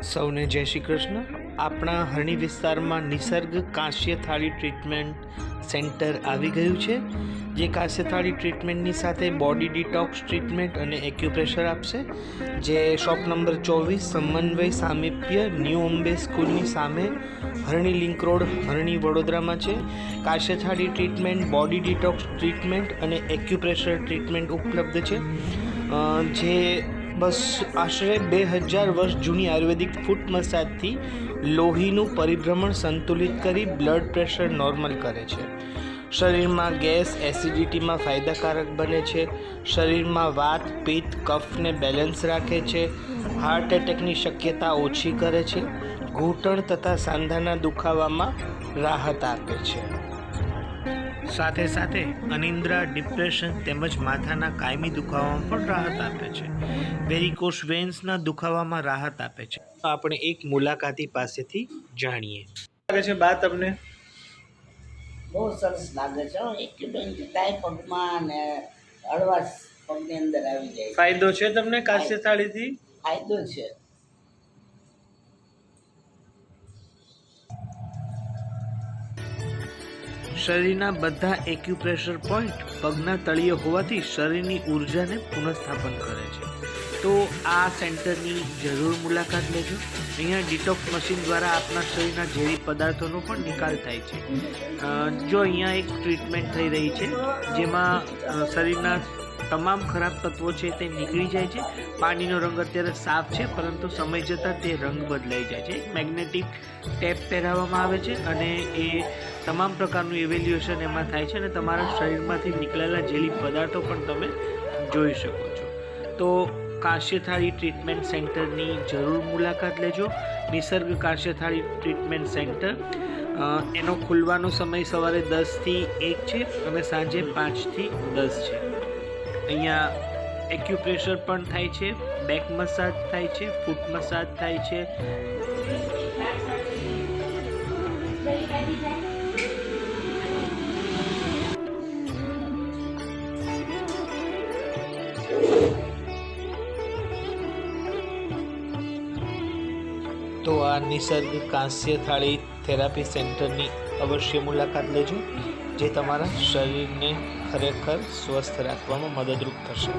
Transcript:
સૌને જય શ્રી કૃષ્ણ. આપણા હરણી વિસ્તારમાં નિસર્ગ કાંસ્ય થાળી ટ્રીટમેન્ટ સેન્ટર આવી ગયું છે, જે કાંસ્ય થાળી ટ્રીટમેન્ટની સાથે બોડી ડિટોક્સ ટ્રીટમેન્ટ અને એક્યુપ્રેશર આપશે. જે શોપ નંબર 24 સમન્વય સામીપ્ય ન્યૂ અંબે સ્કૂલની સામે હરણી લિંક રોડ, હરણી, વડોદરામાં છે. કાંસ્ય થાળી ટ્રીટમેન્ટ, બોડી ડિટોક્સ ટ્રીટમેન્ટ અને એક્યુપ્રેશર ટ્રીટમેન્ટ ઉપલબ્ધ છે. જે બસ આશરે 2000 વર્ષ જૂની આયુર્વેદિક ફૂટ મસાજથી લોહીનું પરિભ્રમણ સંતુલિત કરી બ્લડ પ્રેશર નોર્મલ કરે છે. શરીરમાં ગેસ, એસિડિટીમાં ફાયદાકારક બને છે. શરીરમાં વાત, પિત્ત, કફને બેલેન્સ રાખે છે. હાર્ટ એટેકની શક્યતા ઓછી કરે છે. ઘૂંટણ તથા સાંધાના દુખાવામાં રાહત આપે છે. સાથે સાથે અનિદ્રા, ડિપ્રેશન તેમજ માથાના કાયમી દુખાવામાં પણ રાહત આપે છે. વેરિકોસ વેન્સના દુખાવામાં રાહત આપે છે. આપણે એક મુલાકાતી પાસેથી જાણીએ. લાગે છે બા તમને? બહુ સરસ લાગે છે. એક્યુપેન્ટ થાય પગમાં ને હળવાશ પગની અંદર આવી જાય છે. ફાયદો છે તમને કાંસ્ય થાળીથી? ફાયદો છે. શરીરના બધા એક્યુપ્રેશર પોઈન્ટ પગના તળિયે હોવાથી શરીરની ઉર્જાને પુનઃસ્થાપન કરે છે. તો આ સેન્ટરની જરૂર મુલાકાત લેજો. અહીંયા ડિટોક્સ મશીન દ્વારા આપણા શરીરના ઝેરી પદાર્થોનો પણ નિકાલ થાય છે. જો અહીંયા એક ટ્રીટમેન્ટ થઈ રહી છે, જેમાં શરીરના તમામ ખરાબ તત્વો છે તે નીકળી જાય છે. પાણીનો રંગ અત્યારે સાફ છે, પરંતુ સમય જતાં તે રંગ બદલાઈ જાય છે. મેગ્નેટિક ટેપ પહેરાવવામાં આવે છે અને એ તમામ પ્રકારનું ઇવેલ્યુએશન એમાં થાય છે અને તમારા શરીરમાંથી નીકળેલા ઝેરી પદાર્થો પણ તમે જોઈ શકો છો. તો કાંસ્ય થાળી ટ્રીટમેન્ટ સેન્ટરની જરૂર મુલાકાત લેજો. નિસર્ગ કાંસ્ય થાળી ટ્રીટમેન્ટ સેન્ટર, એનો ખુલવાનો સમય સવારે 10 થી 1 છે અને સાંજે 5 થી 10 છે. અહીંયા એક્યુપ્રેશર પણ થાય છે, બેક મસાજ થાય છે, ફૂટ મસાજ થાય છે. તો આ નિસર્ગ કાંસ્ય થાળી થેરાપી સેન્ટરની અવશ્ય મુલાકાત લેજો, જે તમારા શરીરને ખરેખર સ્વસ્થ રાખવામાં મદદરૂપ થશે.